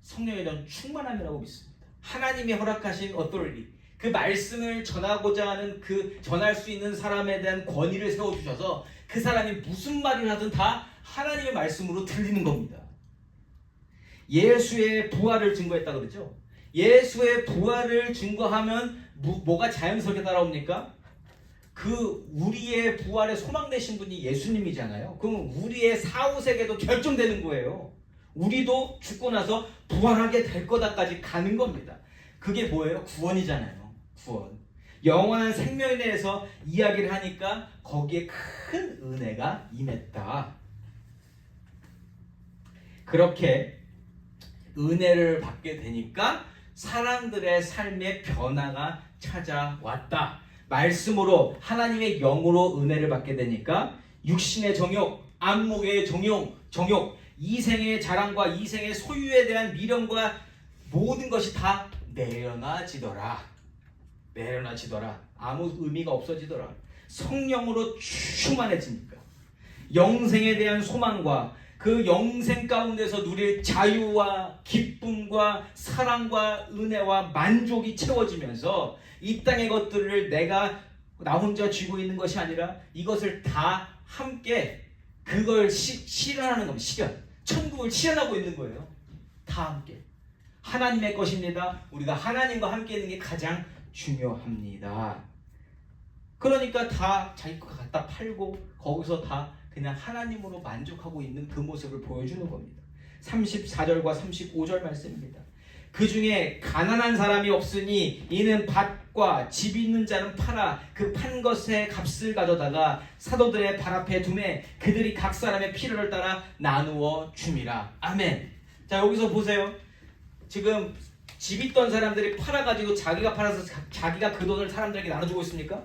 성령에 대한 충만함이라고 믿습니다. 하나님이 허락하신 authority, 그 말씀을 전하고자 하는 그 전할 수 있는 사람에 대한 권위를 세워주셔서 그 사람이 무슨 말을 하든 다 하나님의 말씀으로 들리는 겁니다. 예수의 부활을 증거했다 그러죠. 예수의 부활을 증거하면 뭐가 자연스럽게 따라옵니까? 그 우리의 부활의 소망 되신 분이 예수님이잖아요. 그럼 우리의 사후세계도 결정되는 거예요. 우리도 죽고 나서 부활하게 될 거다까지 가는 겁니다. 그게 뭐예요? 구원이잖아요. 구원. 영원한 생명에 대해서 이야기를 하니까 거기에 큰 은혜가 임했다. 그렇게 은혜를 받게 되니까 사람들의 삶의 변화가 찾아왔다. 말씀으로, 하나님의 영으로 은혜를 받게 되니까 육신의 정욕, 안목의 정욕, 이생의 자랑과 이생의 소유에 대한 미련과 모든 것이 다 내려놔지더라. 아무 의미가 없어지더라. 성령으로 충만해지니까 영생에 대한 소망과 그 영생 가운데서 누릴 자유와 기쁨과 사랑과 은혜와 만족이 채워지면서 이 땅의 것들을 내가 나 혼자 쥐고 있는 것이 아니라 이것을 다 함께 그걸 실현하는 겁니다. 실현. 천국을 실현하고 있는 거예요. 다 함께. 하나님의 것입니다. 우리가 하나님과 함께 있는 게 가장 중요합니다. 그러니까 다 자기 거 갖다 팔고 거기서 다 그냥 하나님으로 만족하고 있는 그 모습을 보여주는 겁니다. 34절과 35절 말씀입니다. 그 중에 가난한 사람이 없으니 이는 밭과 집 있는 자는 팔아 그 판 것의 값을 가져다가 사도들의 발 앞에 두매 그들이 각 사람의 필요를 따라 나누어 줌이라. 아멘. 자, 여기서 보세요. 지금 집 있던 사람들이 팔아가지고 자기가 팔아서 자기가 그 돈을 사람들에게 나눠주고 있습니까?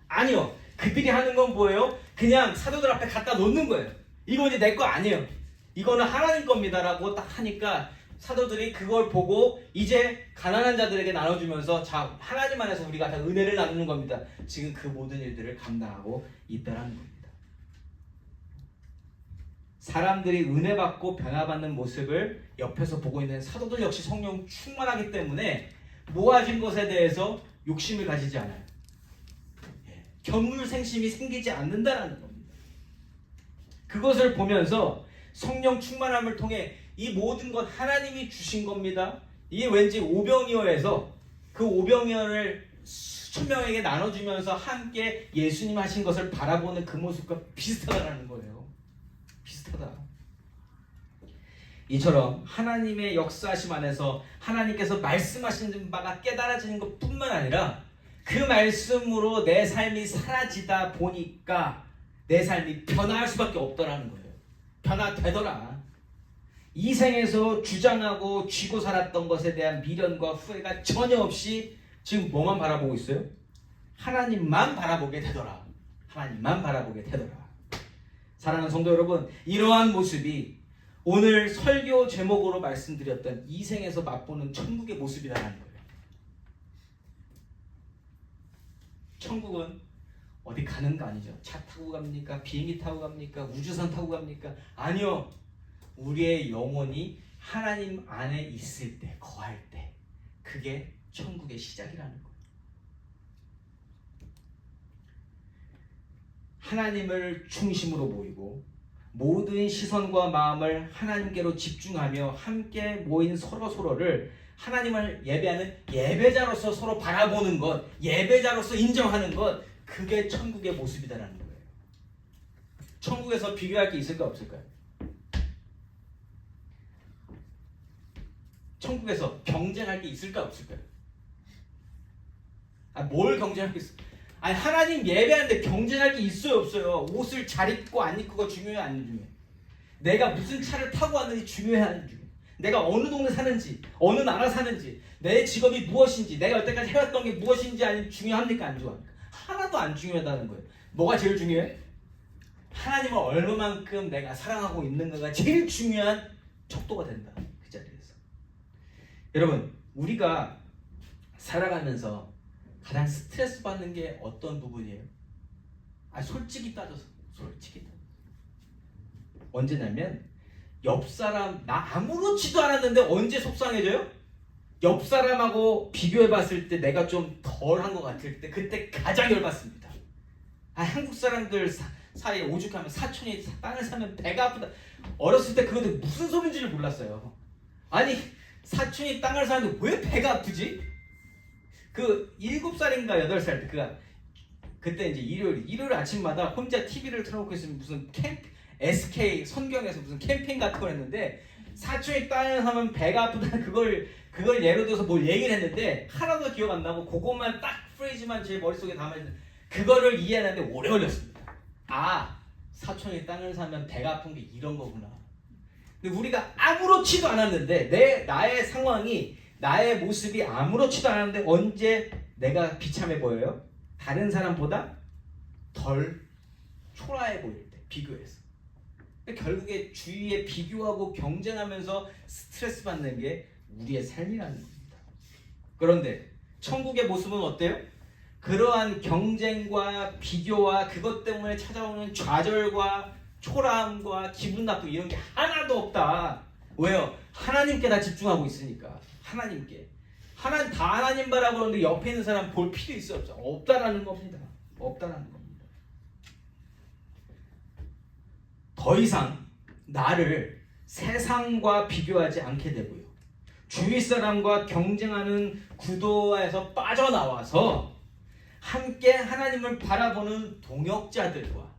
아니요. 그들이 하는 건 뭐예요? 그냥 사도들 앞에 갖다 놓는 거예요. 이거 이제 내 거 아니에요. 이거는 하나님 겁니다라고 딱 하니까 사도들이 그걸 보고 이제 가난한 자들에게 나눠주면서 자, 하나님 안에서 우리가 다 은혜를 나누는 겁니다. 지금 그 모든 일들을 감당하고 있다라는 겁니다. 사람들이 은혜 받고 변화받는 모습을 옆에서 보고 있는 사도들 역시 성령 충만하기 때문에 모아진 것에 대해서 욕심을 가지지 않아요. 견물생심이 생기지 않는다라는 겁니다. 그것을 보면서 성령 충만함을 통해 이 모든 것 하나님이 주신 겁니다. 이게 왠지 오병이어에서 그 오병이어를 수천 명에게 나눠주면서 함께 예수님 하신 것을 바라보는 그 모습과 비슷하다라는 거예요. 비슷하다. 이처럼 하나님의 역사하심 안에서 하나님께서 말씀하시는 바가 깨달아지는 것뿐만 아니라 그 말씀으로 내 삶이 사라지다 보니까 내 삶이 변화할 수밖에 없더라는 거예요. 변화되더라. 이 생에서 주장하고 쥐고 살았던 것에 대한 미련과 후회가 전혀 없이 지금 뭐만 바라보고 있어요? 하나님만 바라보게 되더라. 하나님만 바라보게 되더라. 사랑하는 성도 여러분, 이러한 모습이 오늘 설교 제목으로 말씀드렸던 이 생에서 맛보는 천국의 모습이라는 거예요. 천국은 어디 가는 거 아니죠. 차 타고 갑니까? 비행기 타고 갑니까? 우주선 타고 갑니까? 아니요. 우리의 영혼이 하나님 안에 있을 때, 거할 때, 그게 천국의 시작이라는 거예요. 하나님을 중심으로 모이고 모든 시선과 마음을 하나님께로 집중하며 함께 모인 서로를 하나님을 예배하는 예배자로서 서로 바라보는 것, 예배자로서 인정하는 것, 그게 천국의 모습이다라는 거예요. 천국에서 비교할 게 있을까 없을까요? 천국에서 경쟁할 게 있을까 없을까요? 뭘 경쟁하겠어? 아니 하나님 예배하는데 경쟁할 게 있어요 없어요? 옷을 잘 입고 안 입고가 중요해 안 중요해? 내가 무슨 차를 타고 왔는지 중요해 안 중요해? 내가 어느 동네 사는지 어느 나라 사는지 내 직업이 무엇인지 내가 여태까지 해왔던 게 무엇인지 아니면 중요합니까 안 중요합니까? 하나도 안 중요하다는 거예요. 뭐가 제일 중요해? 하나님을 얼마만큼 내가 사랑하고 있는가가 제일 중요한 척도가 된다. 그 자리에서. 여러분 우리가 살아가면서 가장 스트레스 받는 게 어떤 부분이에요? 솔직히 따져서 언제냐면 옆 사람 나 아무렇지도 않았는데 언제 속상해져요? 옆 사람하고 비교해 봤을 때 내가 좀 덜한 것 같을 때 그때 가장 열받습니다. 한국 사람들 사이에 오죽하면 사촌이 땅을 사면 배가 아프다. 어렸을 때 그것도 무슨 소리인지를 몰랐어요. 아니 사촌이 땅을 사는데 왜 배가 아프지? 그 7살인가 8살 때 그때 이제 일요일 아침마다 혼자 TV를 틀어놓고 있으면 무슨 SK 선경에서 무슨 캠핑 같은 걸 했는데 사촌이 땅을 사면 배가 아프다 그걸 예로 들어서 뭘 얘기를 했는데 하나도 기억 안 나고 그것만 딱 프레이즈만 제 머릿속에 담아있는 그거를 이해하는데 오래 걸렸습니다. 사촌이 땅을 사면 배가 아픈 게 이런 거구나. 근데 우리가 아무렇지도 않았는데 나의 상황이 나의 모습이 아무렇지도 않았는데 언제 내가 비참해 보여요? 다른 사람보다 덜 초라해 보일 때 비교해서. 결국에 주위에 비교하고 경쟁하면서 스트레스 받는 게 우리의 삶이라는 겁니다. 그런데 천국의 모습은 어때요? 그러한 경쟁과 비교와 그것 때문에 찾아오는 좌절과 초라함과 기분 나쁘고 이런 게 하나도 없다. 왜요? 하나님께 다 집중하고 있으니까. 하나님께. 다 하나님 바라고 그러는데 옆에 있는 사람 볼 필요 있어 없어? 없다라는 겁니다. 없다라는 겁니다. 더 이상 나를 세상과 비교하지 않게 되고요. 주위 사람과 경쟁하는 구도에서 빠져나와서 함께 하나님을 바라보는 동역자들과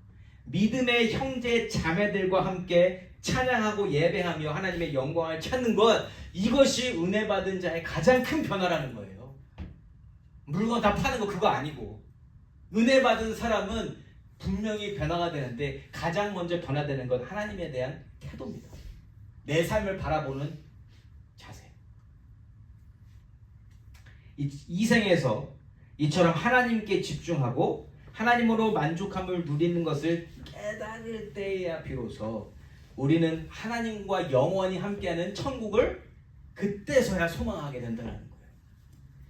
믿음의 형제 자매들과 함께 찬양하고 예배하며 하나님의 영광을 찾는 것, 이것이 은혜 받은 자의 가장 큰 변화라는 거예요. 물건 다 파는 거 그거 아니고 은혜 받은 사람은 분명히 변화가 되는데 가장 먼저 변화되는 건 하나님에 대한 태도입니다. 내 삶을 바라보는 자세. 이 생에서 이처럼 하나님께 집중하고 하나님으로 만족함을 누리는 것을 깨달을 때야 비로소 우리는 하나님과 영원히 함께하는 천국을 그때서야 소망하게 된다는 거예요.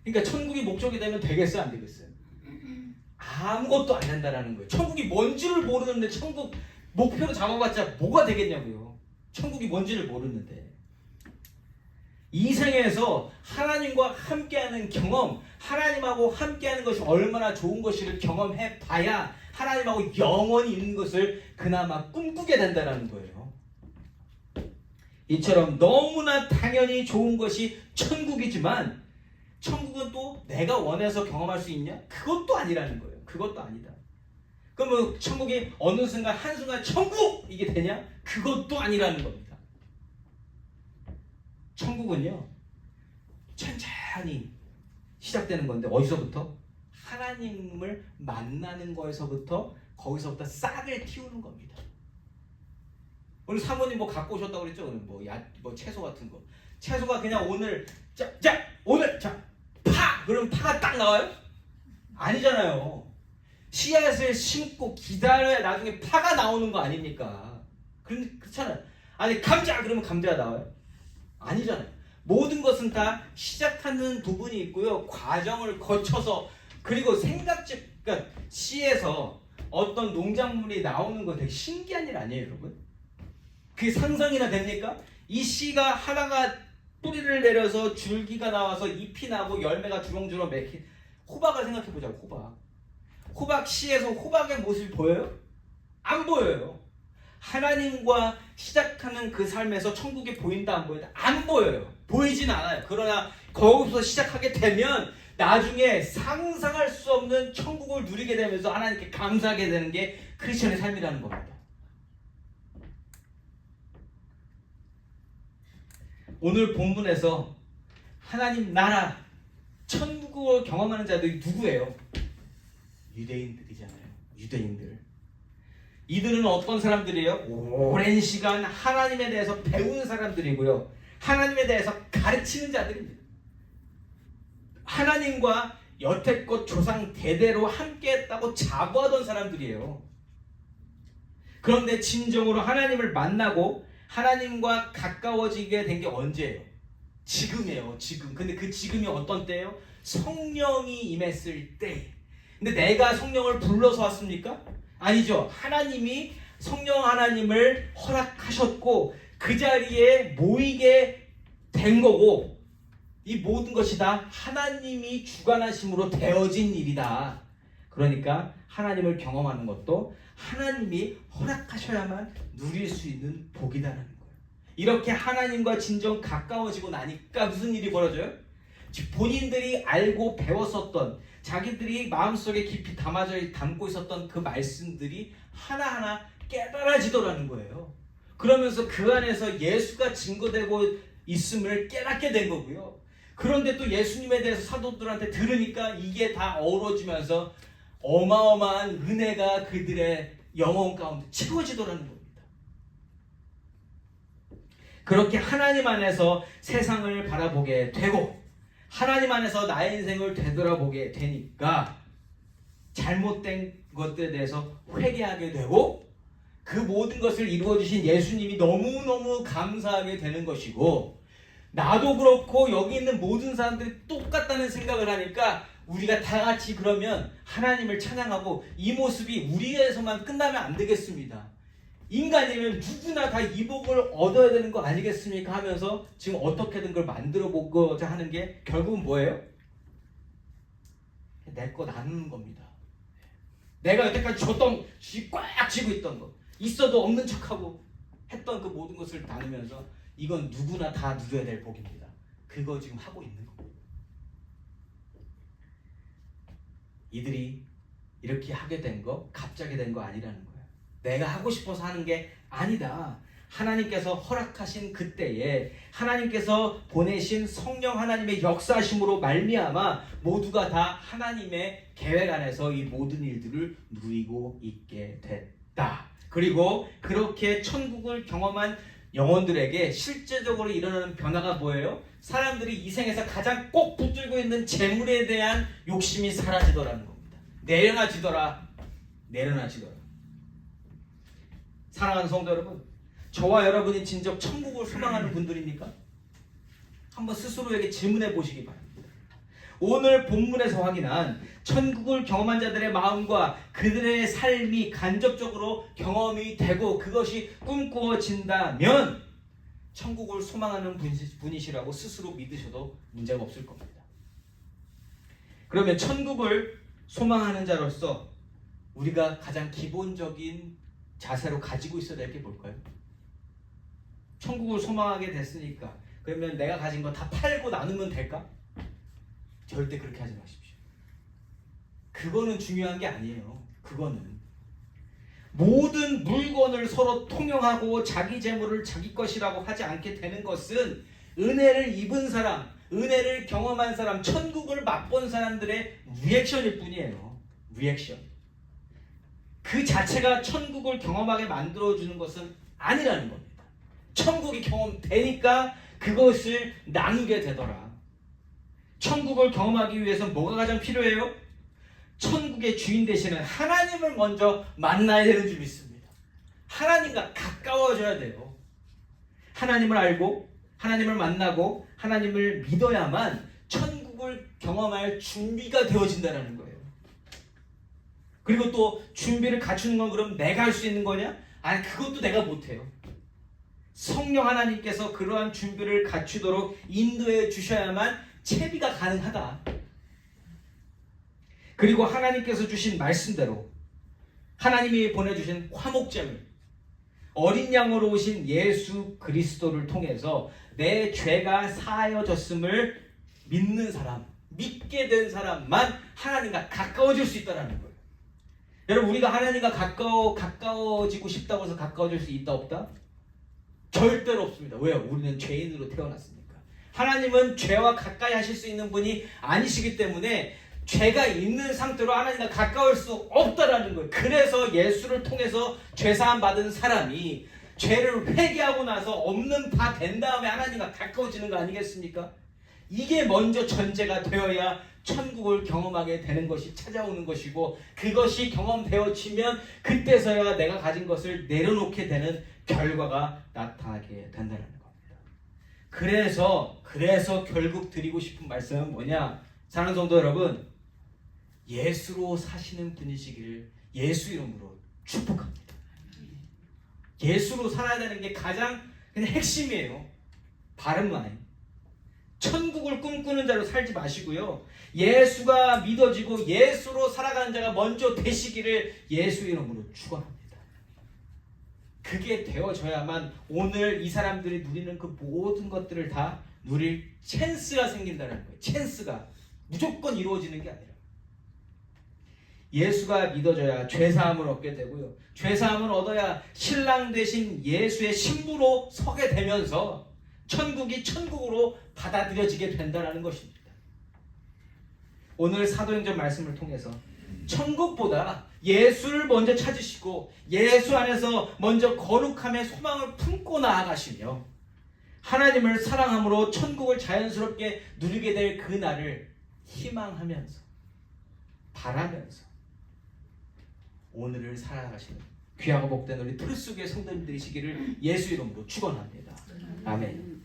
그러니까 천국이 목적이 되면 되겠어요? 안 되겠어요? 아무것도 안 된다는 거예요. 천국이 뭔지를 모르는데 천국 목표로 잡아봤자 뭐가 되겠냐고요. 천국이 뭔지를 모르는데. 이 생에서 하나님과 함께하는 경험, 하나님하고 함께하는 것이 얼마나 좋은 것인지를 경험해 봐야 하나님하고 영원히 있는 것을 그나마 꿈꾸게 된다는 거예요. 이처럼 너무나 당연히 좋은 것이 천국이지만 천국은 또 내가 원해서 경험할 수 있냐? 그것도 아니라는 거예요. 그것도 아니다. 그러면 천국이 어느 순간 한순간 천국! 이게 되냐? 그것도 아니라는 겁니다. 천국은요 천천히 시작되는 건데 어디서부터? 하나님을 만나는 거에서부터 거기서부터 싹을 틔우는 겁니다. 오늘 사모님 뭐 갖고 오셨다고 그랬죠? 오늘 뭐 채소 같은 거. 채소가 그냥 오늘 오늘 파! 그러면 파가 딱 나와요? 아니잖아요. 씨앗을 심고 기다려야 나중에 파가 나오는 거 아닙니까? 그렇잖아요. 아니 감자! 그러면 감자가 나와요? 아니잖아요. 모든 것은 다 시작하는 부분이 있고요. 과정을 거쳐서 그리고 그러니까 시에서 어떤 농작물이 나오는 거 되게 신기한 일 아니에요, 여러분? 그게 상상이나 됩니까? 이 씨가 하나가 뿌리를 내려서 줄기가 나와서 잎이 나고 열매가 주렁주렁 맺힌 호박을 생각해보자고. 호박 씨에서 호박의 모습이 보여요? 안 보여요. 하나님과 시작하는 그 삶에서 천국이 보인다 안 보인다? 안 보여요. 보이진 않아요. 그러나 거기서 시작하게 되면 나중에 상상할 수 없는 천국을 누리게 되면서 하나님께 감사하게 되는 게 크리스천의 삶이라는 겁니다. 오늘 본문에서 하나님 나라, 천국을 경험하는 자들이 누구예요? 유대인들이잖아요. 유대인들. 이들은 어떤 사람들이에요? 오랜 시간 하나님에 대해서 배운 사람들이고요. 하나님에 대해서 가르치는 자들입니다. 하나님과 여태껏 조상 대대로 함께했다고 자부하던 사람들이에요. 그런데 진정으로 하나님을 만나고 하나님과 가까워지게 된 게 언제예요? 지금이에요. 지금. 근데 그 지금이 어떤 때예요? 성령이 임했을 때. 근데 내가 성령을 불러서 왔습니까? 아니죠. 하나님이 성령 하나님을 허락하셨고 그 자리에 모이게 된 거고, 이 모든 것이 다 하나님이 주관하심으로 되어진 일이다. 그러니까 하나님을 경험하는 것도 하나님이 허락하셔야만 누릴 수 있는 복이다라는 거예요. 이렇게 하나님과 진정 가까워지고 나니까 무슨 일이 벌어져요? 본인들이 알고 배웠었던, 자기들이 마음속에 깊이 담고 있었던 그 말씀들이 하나하나 깨달아지더라는 거예요. 그러면서 그 안에서 예수가 증거되고 있음을 깨닫게 된 거고요. 그런데 또 예수님에 대해서 사도들한테 들으니까 이게 다 어우러지면서 어마어마한 은혜가 그들의 영혼 가운데 채워지더라는 겁니다. 그렇게 하나님 안에서 세상을 바라보게 되고 하나님 안에서 나의 인생을 되돌아보게 되니까 잘못된 것들에 대해서 회개하게 되고 그 모든 것을 이루어주신 예수님이 너무너무 감사하게 되는 것이고, 나도 그렇고 여기 있는 모든 사람들이 똑같다는 생각을 하니까 우리가 다 같이 그러면 하나님을 찬양하고, 이 모습이 우리에서만 끝나면 안 되겠습니다. 인간이면 누구나 다 이 복을 얻어야 되는 거 아니겠습니까? 하면서 지금 어떻게든 그걸 만들어 보고자 하는 게 결국은 뭐예요? 내 거 나누는 겁니다. 내가 여태까지 꽉 쥐고 있던 거, 있어도 없는 척하고 했던 그 모든 것을 나누면서 이건 누구나 다 누려야 될 복입니다. 그거 지금 하고 있는 겁니다. 이들이 이렇게 하게 된 거 갑자기 된 거 아니라는 거예요. 내가 하고 싶어서 하는 게 아니다. 하나님께서 허락하신 그때에 하나님께서 보내신 성령 하나님의 역사심으로 말미암아 모두가 다 하나님의 계획 안에서 이 모든 일들을 누리고 있게 됐다. 그리고 그렇게 천국을 경험한 영혼들에게 실제적으로 일어나는 변화가 뭐예요? 사람들이 이 생에서 가장 꼭 붙들고 있는 재물에 대한 욕심이 사라지더라는 겁니다. 내려놔지더라. 사랑하는 성도 여러분, 저와 여러분이 진정 천국을 소망하는 분들입니까? 한번 스스로에게 질문해 보시기 바랍니다. 오늘 본문에서 확인한 천국을 경험한 자들의 마음과 그들의 삶이 간접적으로 경험이 되고 그것이 꿈꾸어진다면 천국을 소망하는 분이시라고 스스로 믿으셔도 문제가 없을 겁니다. 그러면 천국을 소망하는 자로서 우리가 가장 기본적인 자세로 가지고 있어야 될 게 뭘까요? 천국을 소망하게 됐으니까 그러면 내가 가진 거 다 팔고 나누면 될까? 절대 그렇게 하지 마십시오. 그거는 중요한 게 아니에요. 그거는 모든 물건을 서로 통용하고 자기 재물을 자기 것이라고 하지 않게 되는 것은 은혜를 입은 사람, 은혜를 경험한 사람, 천국을 맛본 사람들의 리액션일 뿐이에요. 리액션. 그 자체가 천국을 경험하게 만들어주는 것은 아니라는 겁니다. 천국이 경험되니까 그것을 나누게 되더라. 천국을 경험하기 위해서 뭐가 가장 필요해요? 천국의 주인 되시는 하나님을 먼저 만나야 되는 줄 믿습니다. 하나님과 가까워져야 돼요. 하나님을 알고 하나님을 만나고 하나님을 믿어야만 천국을 경험할 준비가 되어진다는 거예요. 그리고 또 준비를 갖추는 건 그럼 내가 할 수 있는 거냐? 아니, 그것도 내가 못해요. 성령 하나님께서 그러한 준비를 갖추도록 인도해 주셔야만 채비가 가능하다. 그리고 하나님께서 주신 말씀대로 하나님이 보내주신 화목제물, 어린 양으로 오신 예수 그리스도를 통해서 내 죄가 사하여졌음을 믿는 사람, 믿게 된 사람만 하나님과 가까워질 수 있다는 거예요. 여러분, 우리가 하나님과 가까워지고 싶다고 해서 가까워질 수 있다 없다? 절대로 없습니다. 왜요? 우리는 죄인으로 태어났으니까. 하나님은 죄와 가까이 하실 수 있는 분이 아니시기 때문에 죄가 있는 상태로 하나님과 가까울 수 없다라는 거예요. 그래서 예수를 통해서 죄사함 받은 사람이 죄를 회개하고 나서 없는 바 된 다음에 하나님과 가까워지는 거 아니겠습니까? 이게 먼저 전제가 되어야 천국을 경험하게 되는 것이 찾아오는 것이고, 그것이 경험되어지면 그때서야 내가 가진 것을 내려놓게 되는 결과가 나타나게 된다는 겁니다. 그래서 결국 드리고 싶은 말씀은 뭐냐? 사랑하는 성도 여러분, 예수로 사시는 분이시기를 예수 이름으로 축복합니다. 예수로 살아야 되는 게 가장 그냥 핵심이에요. 바른 마음. 천국을 꿈꾸는 자로 살지 마시고요. 예수가 믿어지고 예수로 살아가는 자가 먼저 되시기를 예수 이름으로 축원합니다. 그게 되어져야만 오늘 이 사람들이 누리는 그 모든 것들을 다 누릴 찬스가 생긴다는 거예요. 찬스가 무조건 이루어지는 게 아니라. 예수가 믿어져야 죄사함을 얻게 되고요. 죄사함을 얻어야 신랑 되신 예수의 신부로 서게 되면서 천국이 천국으로 받아들여지게 된다는 것입니다. 오늘 사도행전 말씀을 통해서 천국보다 예수를 먼저 찾으시고 예수 안에서 먼저 거룩함의 소망을 품고 나아가시며 하나님을 사랑함으로 천국을 자연스럽게 누리게 될 그 날을 희망하면서 바라면서 오늘을 살아가시는 귀하고 복된 우리 풀숲의 성도님들이시기를 예수 이름으로 축원합니다. 아멘.